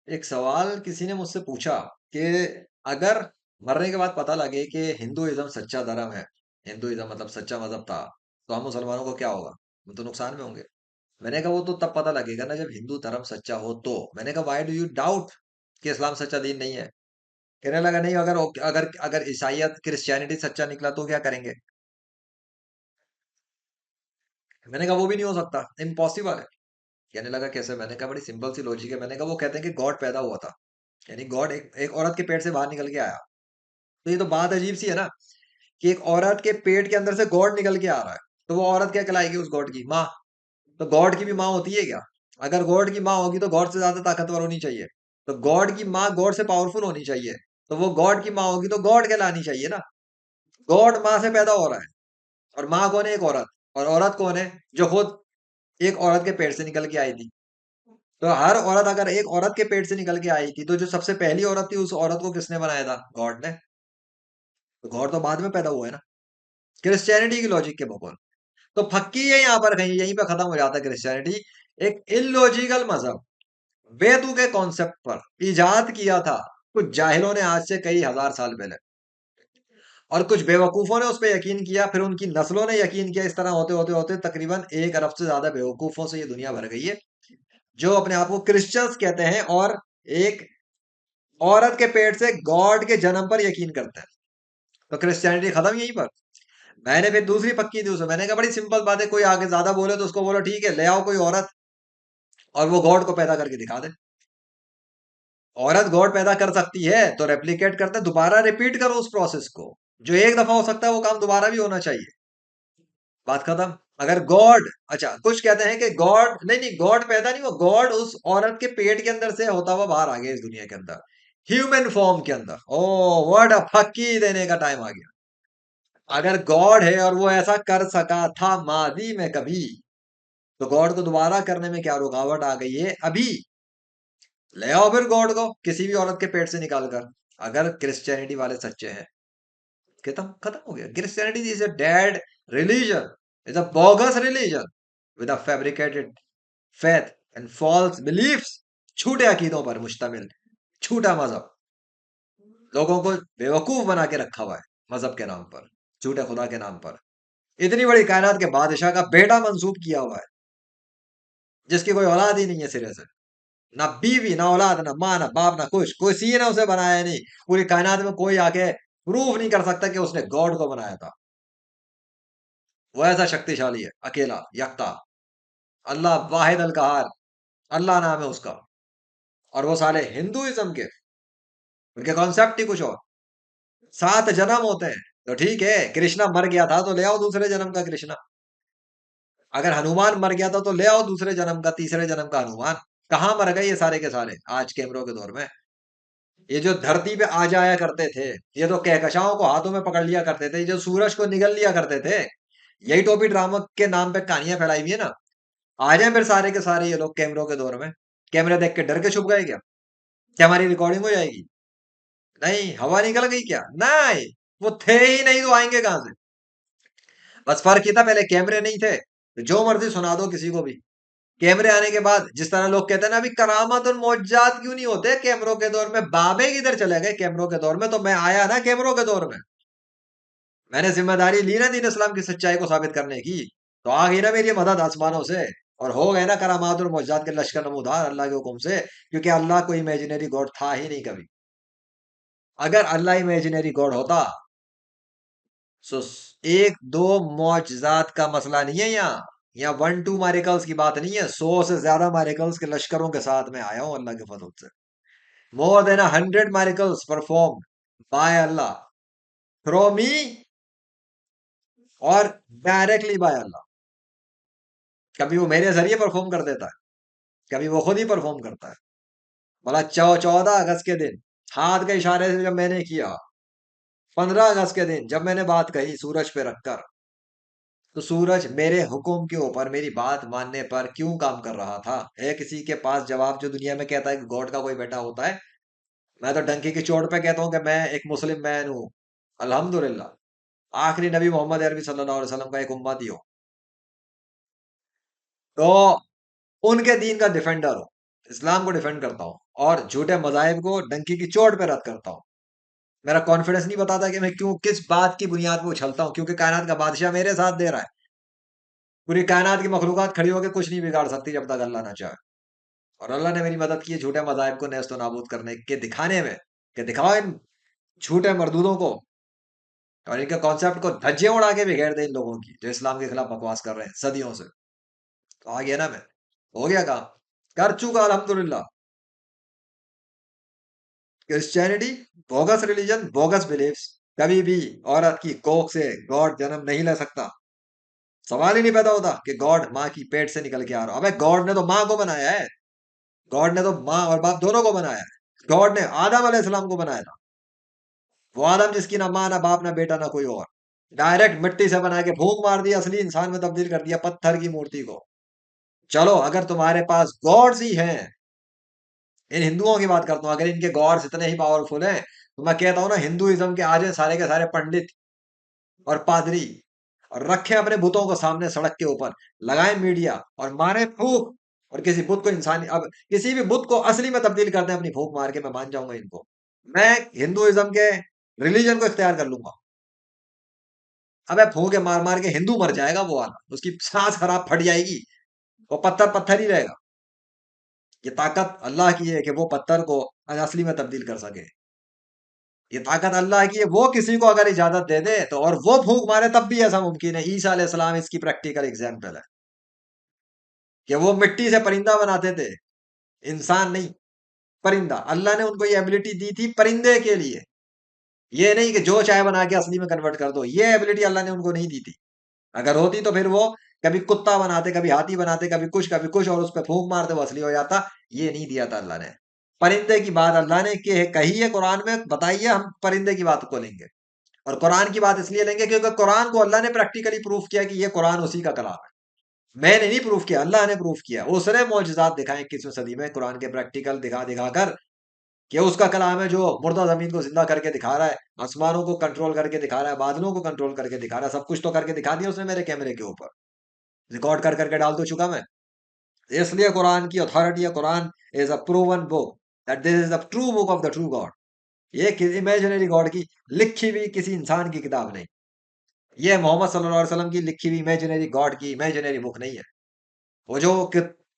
एक सवाल किसी ने मुझसे पूछा कि अगर मरने के बाद पता लगे कि हिंदुइज्म सच्चा धर्म है, हिंदुइज्म मतलब सच्चा मजहब था, तो हम मुसलमानों को क्या होगा? हम तो नुकसान में होंगे। मैंने कहा वो तो तब पता लगेगा ना जब हिंदू धर्म सच्चा हो तो। मैंने कहा व्हाई डू यू डाउट कि इस्लाम सच्चा दीन नहीं है? कहने लगा नहीं, अगर अगर अगर ईसाइयत क्रिश्चियनिटी सच्चा निकला तो क्या करेंगे? मैंने कहा वो भी नहीं हो सकता, इम्पॉसिबल है। कहने लगा कैसे? मैंने कहा बड़ी सिंपल सी लॉजिक है। मैंने कहा वो कहते हैं कि गॉड पैदा हुआ था, यानी गॉड एक औरत के पेट से बाहर निकल के आया। तो ये तो बात अजीब सी है ना, कि एक औरत के पेट के अंदर से गॉड निकल के आ रहा है, तो वो औरत क्या कहलाएगी? उस गॉड की माँ। तो गॉड की भी माँ होती है क्या? अगर गॉड की माँ होगी तो गॉड से ज्यादा ताकतवर होनी चाहिए। तो गॉड की माँ गॉड से पावरफुल होनी चाहिए। तो वो गॉड की माँ होगी तो गॉड कहलानी चाहिए ना। गॉड माँ से पैदा हो रहा है, और माँ कौन है? एक औरत। और औरत कौन है? जो खुद एक औरत के पेट से निकल के आई थी। तो हर औरत अगर एक औरत के पेट से निकल के आई थी, तो जो सबसे पहली औरत थी उस औरत को किसने बनाया था? गॉड ने। तो गॉड तो बाद में पैदा हुआ है ना, क्रिश्चियनिटी की लॉजिक के बगैर। तो फक्की है यहाँ पर, कहीं यहीं पे खत्म हो जाता है क्रिश्चियनिटी। एक इलॉजिकल मजहब वेदों के कॉन्सेप्ट पर इजाद किया था कुछ जाहिलों ने, आज से कई हजार साल पहले। और कुछ बेवकूफों ने उस पर यकीन किया, फिर उनकी नस्लों ने यकीन किया। इस तरह होते होते होते तकरीबन 1 अरब से ज्यादा बेवकूफों से ये दुनिया भर गई है, जो अपने आप को क्रिश्चियंस कहते हैं और एक औरत के पेट से गॉड के जन्म पर यकीन करते हैं। तो क्रिश्चियनिटी खत्म यहीं पर। मैंने फिर दूसरी पक्की दी उसे। मैंने कहा बड़ी सिंपल बात है, कोई आगे ज्यादा बोले तो उसको बोलो ठीक है, ले आओ कोई औरत और वो गॉड को पैदा करके दिखा दे। औरत गॉड पैदा कर सकती है तो रेप्लिकेट करते, दोबारा रिपीट करो उस प्रोसेस को। जो एक दफा हो सकता है वो काम दोबारा भी होना चाहिए। बात खत्म। अगर गॉड, अच्छा कुछ कहते हैं कि गॉड नहीं नहीं, गॉड पैदा नहीं हुआ, गॉड उस औरत के पेट के अंदर से होता हुआ बाहर आ गया इस दुनिया के अंदर, ह्यूमन फॉर्म के अंदर। ओ व्हाट अ फक्की देने का टाइम आ गया। अगर गॉड है और वो ऐसा कर सका था माजी में कभी, तो गॉड को दोबारा करने में क्या रुकावट आ गई है अभी? ले आओ फिर गॉड को किसी भी औरत के पेट से निकाल कर, अगर क्रिश्चियनिटी वाले सच्चे हैं। खत्म खत्म हो गया। Christianity is a dead religion, is a bogus religion with a fabricated faith and false beliefs. झूठे अकीदों पर मुश्तमिल झूठा मजहब, लोगों को बेवकूफ बना के रखा हुआ है मजहब के नाम पर, झूठे खुदा के नाम पर। इतनी बड़ी कायनात के बादशाह का बेटा मंसूब किया हुआ है, जिसकी कोई औलाद ही नहीं है सिरे से। ना बीवी, ना औलाद, ना माँ, ना बाप, ना कुछ, किसी ने उसे बनाया नहीं। पूरी कायनात में कोई आके प्रूफ नहीं कर सकता कि उसने गॉड को बनाया था। वो ऐसा शक्तिशाली है, अकेला यकता, अल्लाह वाहिद अल कहार, अल्लाह नाम है उसका। और वो साले हिंदुइज्म के, उनके कॉन्सेप्ट ही कुछ और। 7 जन्म होते हैं, तो ठीक है, कृष्णा मर गया था तो ले आओ दूसरे जन्म का कृष्णा। अगर हनुमान मर गया था तो ले आओ दूसरे जन्म का, तीसरे जन्म का हनुमान। कहाँ मर गए ये सारे के सारे आज कैमरों के दौर में? ये जो धरती पे आ जाया करते थे, ये तो कहकशाओं को हाथों में पकड़ लिया करते थे, ये जो सूरज को निगल लिया करते थे, यही टोपी ड्रामा के नाम पे कहानियां फैलाई हुई है ना। आ जाए फिर सारे के सारे ये लोग कैमरों के दौर में। कैमरे देख के डर के छुप गए क्या? क्या हमारी रिकॉर्डिंग हो जाएगी? नहीं, हवा निकल गई क्या? नहीं, वो थे ही नहीं तो आएंगे कहां से? बस फर्क ये था, पहले कैमरे नहीं थे तो जो मर्जी सुना दो किसी को भी। कैमरे आने के बाद जिस तरह लोग कहते हैं ना, अभी करामात और मौजूदात क्यों नहीं होते कैमरों के दौर में? बाबे किधर चले गए कैमरों के दौर में? तो मैं आया ना कैमरों के दौर में, मैंने जिम्मेदारी ली ना दीन इस्लाम की सच्चाई को साबित करने की। तो आ गई ना मेरी मदद आसमानों से, और हो गए ना करामात और मौजूदात के लश्कर नमूदार अल्लाह के हुक्म से। क्योंकि अल्लाह कोई इमेजिनरी गॉड था ही नहीं कभी। अगर अल्लाह इमेजिनरी गॉड होता, सो एक दो मौजूदात का मसला नहीं है यहाँ। यहाँ 1-2 मारिकल्स की बात नहीं है, 100 से ज्यादा मारिकल्स के लश्करों के साथ में आया हूं अल्लाह के फजल से। More than 100 miracles perform by Allah through me, और डायरेक्टली बाय अल्लाह। कभी वो मेरे जरिए परफॉर्म कर देता है, कभी वो खुद ही परफॉर्म करता है। बोला 14 अगस्त के दिन हाथ के इशारे से जब मैंने किया, 15 अगस्त के दिन जब मैंने बात कही सूरज पे रखकर, तो सूरज मेरे हुक्म के ऊपर मेरी बात मानने पर क्यों काम कर रहा था? है किसी के पास जवाब जो दुनिया में कहता है कि गॉड का कोई बेटा होता है? मैं तो डंकी की चोट पे कहता हूं कि मैं एक मुस्लिम मैन हूं, अल्हम्दुलिल्लाह। आखिरी नबी मोहम्मद अरबी सल्लल्लाहु अलैहि वसल्लम का एक उम्मती हो, तो उनके दीन का डिफेंडर हो। इस्लाम को डिफेंड करता हूँ और झूठे मजाहिब को डंकी की चोट पे रद्द करता हूँ। मेरा कॉन्फिडेंस नहीं बताता कि मैं क्यों किस बात की बुनियाद पे उछलता हूँ, क्योंकि कायनात का बादशाह मेरे साथ दे रहा है। पूरी कायनात की मखलूकात खड़ी होकर कुछ नहीं बिगाड़ सकती जब तक अल्लाह ना चाहे। और अल्लाह ने मेरी मदद की है झूठे मजाहिब को नेस्त नाबूद करने के दिखाने में, कि दिखाओ इन झूठे मरदूदों को और इनके कॉन्सेप्ट को धज्जियां उड़ा के बिखेर दे इन लोगों की जो इस्लाम के खिलाफ बकवास कर रहे हैं सदियों से। तो आ गया ना मैं, हो गया काम, कर चुका अल्हम्दुलिल्लाह। Christianity bogus religion, bogus beliefs. कभी भी औरत की कोख से गॉड जन्म नहीं ले सकता। सवाल ही नहीं पैदा होता कि गॉड माँ की पेट से निकल के आ रहा। अबे गॉड ने तो माँ को बनाया है, गॉड ने तो माँ और बाप दोनों को बनाया है। गॉड ने आदम अलैहिस्सलाम को बनाया था, वो आदम जिसकी ना माँ ना बाप ना बेटा ना कोई और, डायरेक्ट मिट्टी से बना के फूंक मार दिया, असली इंसान में तब्दील कर दिया पत्थर की मूर्ति को। चलो अगर तुम्हारे पास गॉड्स ही हैं, इन हिंदुओं की बात करता हूँ, अगर इनके गॉड्स इतने ही पावरफुल हैं तो मैं कहता हूँ ना हिंदुइज्म के आ जाए सारे के सारे पंडित और पादरी और रखे अपने बुतों को सामने सड़क के ऊपर, लगाए मीडिया और मारे फूक, और किसी बुत को इंसानी, अब किसी भी बुत को असली में तब्दील करते हैं अपनी फूक मार के, मैं मान जाऊंगा इनको। मैं हिंदुइज्म के रिलीजन को इख्तियार कर लूंगा। अबे फूके मार मार के हिंदू मर जाएगा वो वाला, उसकी सांस खराब फट जाएगी, वो पत्थर पत्थर ही रहेगा। ये ताकत अल्लाह की है कि वो पत्थर को असली में तब्दील कर सके। ये ताकत अल्लाह की है, वो किसी को अगर इजाजत दे दे तो, और वो फूंक मारे तब भी ऐसा मुमकिन है। ईसा अलैहिस्सलाम इसकी प्रैक्टिकल एग्जाम्पल है कि वो मिट्टी से परिंदा बनाते थे, इंसान नहीं, परिंदा। अल्लाह ने उनको ये एबिलिटी दी थी परिंदे के लिए, ये नहीं कि जो चाहे बना के असली में कन्वर्ट कर दो। ये एबिलिटी अल्लाह ने उनको नहीं दी थी। अगर होती तो फिर वो कभी कुत्ता बनाते, कभी हाथी बनाते, कभी कुछ और उस पर फूंक मारते वो असली हो जाता। ये नहीं दिया था अल्लाह ने। परिंदे की बात अल्लाह ने कही है कुरान में, बताइए, हम परिंदे की बात को लेंगे। और कुरान की बात इसलिए लेंगे क्योंकि कुरान को अल्लाह ने प्रैक्टिकली प्रूफ किया कि ये कुरान उसी का कलाम है। मैंने नहीं प्रूफ किया, अल्लाह ने प्रूफ किया। उसने मौजूदात दिखाए 21वीं सदी में कुरान के प्रैक्टिकल दिखा दिखा कर कि उसका कलाम है, जो मुर्दा जमीन को जिंदा करके दिखा रहा है, आसमानों को कंट्रोल करके दिखा रहा है, बादलों को कंट्रोल करके दिखा रहा है, सब कुछ तो करके दिखा दिया उसने मेरे कैमरे के ऊपर, रिकॉर्ड कर करके डाल तो चुका मैं। इसलिए कुरान की अथॉरिटी है, Quran is a proven book that this is the true book of the true God. ये इमेजिनरी गॉड की लिखी हुई किसी इंसान की किताब नहीं, ये मोहम्मद सल्लल्लाहु अलैहि वसल्लम की लिखी हुई इमेजिनरी गॉड की इमेजिनरी बुक नहीं है। वो जो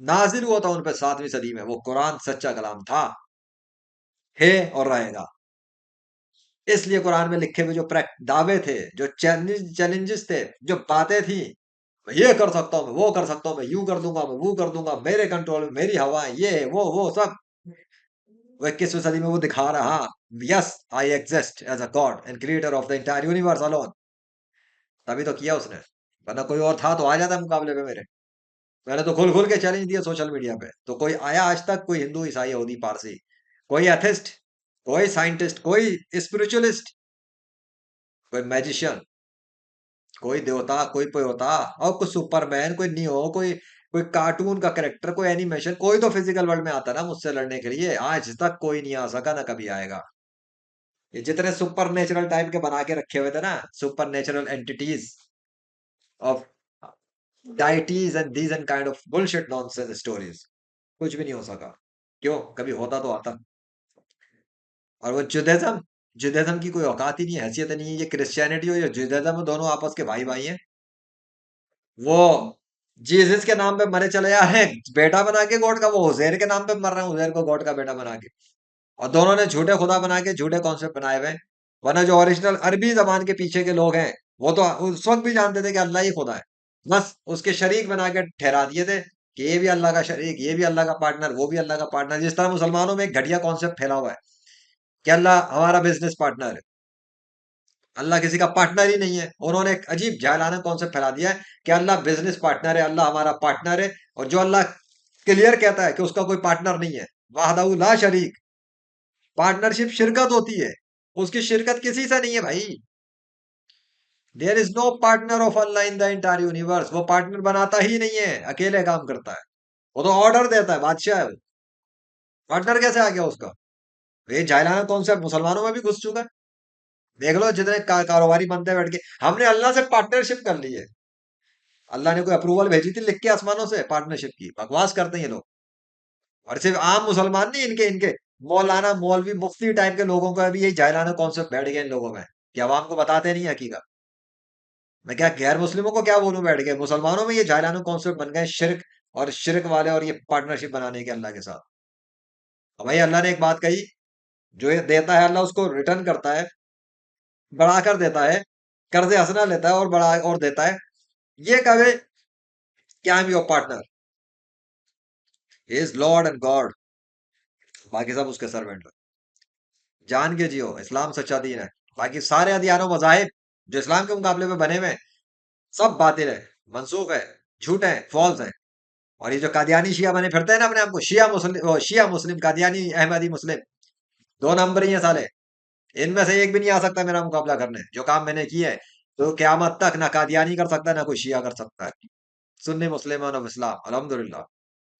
नाजिल हुआ था उन पे 7वीं सदी में, वो कुरान सच्चा कलाम था, है और रहेगा। इसलिए कुरान में लिखे हुए जो दावे थे, जो चैलेंजेस थे, जो बातें थी, मैं ये कर सकता हूँ, मैं वो कर सकता हूँ, मैं यूं कर दूंगा, मैं वो कर दूंगा, मेरे कंट्रोल में मेरी हवा है, ये है, वो सब, वो 21वीं सदी में वो दिखा रहा। Yes, I exist as a god and creator of the entire universe alone. तभी तो किया उसने, वरना कोई और था तो आ जाता मुकाबले पे मेरे। मैंने तो खुल खुल के चैलेंज दिया सोशल मीडिया पे, तो कोई आया आज तक? कोई हिंदू, ईसाई, यहूदी, पारसी, कोई एथिस्ट, कोई साइंटिस्ट, कोई स्पिरिचुअलिस्ट, कोई मैजिशियन, कोई देवता, कोई पोयोता, और कोई सुपरमैन, कोई नियो, कोई कोई कार्टून का कैरेक्टर, कोई एनिमेशन, कोई तो फिजिकल वर्ल्ड में आता ना मुझसे लड़ने के लिए। आज तक कोई नहीं आ सका, ना कभी आएगा। ये जितने सुपर नेचुरल टाइप के बना के रखे हुए थे ना, super natural entities of deities and these and kind of bullshit nonsense stories, कुछ भी नहीं हो सका। क्यों? कभी होता तो आता। और वो जुदाइज्म, जुदाइज्म की कोई औकात ही नहीं है, हैसियत नहीं है। ये क्रिश्चियनिटी और ये जुदाइज्म दोनों आपस के भाई भाई हैं। वो जीसस के नाम पे मरे चले जा रहे हैं बेटा बना के गॉड का, वो उजैर के नाम पे मर रहे हैं, उजैर को गॉड का बेटा बना के। और दोनों ने झूठे खुदा बना के झूठे कॉन्सेप्ट बनाए हुए हैं। वरना जो ओरिजिनल अरबी जबान के पीछे के लोग हैं, वो तो उस वक्त भी जानते थे कि अल्लाह ही खुदा है। बस उसके शरीक बना के ठहरा दिए थे कि ये भी अल्लाह का शरीक, ये भी अल्लाह का पार्टनर, वो भी अल्लाह का पार्टनर। जिस तरह मुसलमानों में एक घटिया कॉन्सेप्ट फैला हुआ है कि अल्लाह हमारा बिजनेस पार्टनर है, अल्लाह किसी का पार्टनर ही नहीं है। उन्होंने एक अजीब जाहिलाना कॉन्सेप्ट फैला दिया है कि अल्लाह बिजनेस पार्टनर है, अल्लाह हमारा पार्टनर है। और जो अल्लाह क्लियर कहता है कि उसका कोई पार्टनर नहीं है, वाहदाहू ला शरीक, पार्टनरशिप शिरकत होती है, उसकी शिरकत किसी से नहीं है भाई। There is no partner of Allah in the entire universe. वो पार्टनर बनाता ही नहीं है, अकेले काम करता है। वो तो ऑर्डर देता है, बादशाह है वो। पार्टनर कैसे आ गया उसका? ये जाहिलाना कॉन्सेप्ट मुसलमानों में भी घुस चुका है। देख लो जितने कारोबारी बनते हैं बैठ के, हमने अल्लाह से पार्टनरशिप कर ली है। अल्लाह ने कोई अप्रूवल भेजी थी लिख के आसमानों से पार्टनरशिप की? बकवास करते हैं ये लोग। और सिर्फ आम मुसलमान नहीं, इनके इनके मौलाना मौलवी मुफ्ती टाइप के लोगों का भी यही जाहिलाना कॉन्सेप्ट बैठ गया इन लोगों में कि अवाम को बताते नहीं है हकीकत। मैं क्या गैर मुस्लिमों को क्या बोलूं बैठ के, मुसलमानों में ये जाहिलाना कॉन्सेप्ट बन गए शिरक, और शिरक वाले, और ये पार्टनरशिप बनाने के अल्लाह के साथ। अब भाई अल्लाह ने एक बात कही, जो ये देता है अल्लाह उसको रिटर्न करता है, बढ़ाकर देता है, कर्ज हसना लेता है और बढ़ा और देता है। ये कहे कि I am your partner, is Lord and God, बाकी सब उसके सर्वेंट। जान के जियो, इस्लाम सच्चा दीन है। बाकी सारे अदियानो मजाहिब जो इस्लाम के मुकाबले में बने हुए हैं, सब बातिल है, मनसूख है, झूठ है, फॉल्स है। और ये जो कादियानी शिया बने फिरते हैं ना अपने आप को, शिया मुस्लिम कादियानी अहमदी मुस्लिम, दो नंबर ही है साले। इनमें से एक भी नहीं आ सकता मेरा मुकाबला करने, जो काम मैंने किया है। तो क्यामत तक ना कादियानी कर सकता है, ना कोई शिया कर सकता है। सुन्नी मुस्लिम ऑफ इस्लाम, अल्हम्दुलिल्लाह।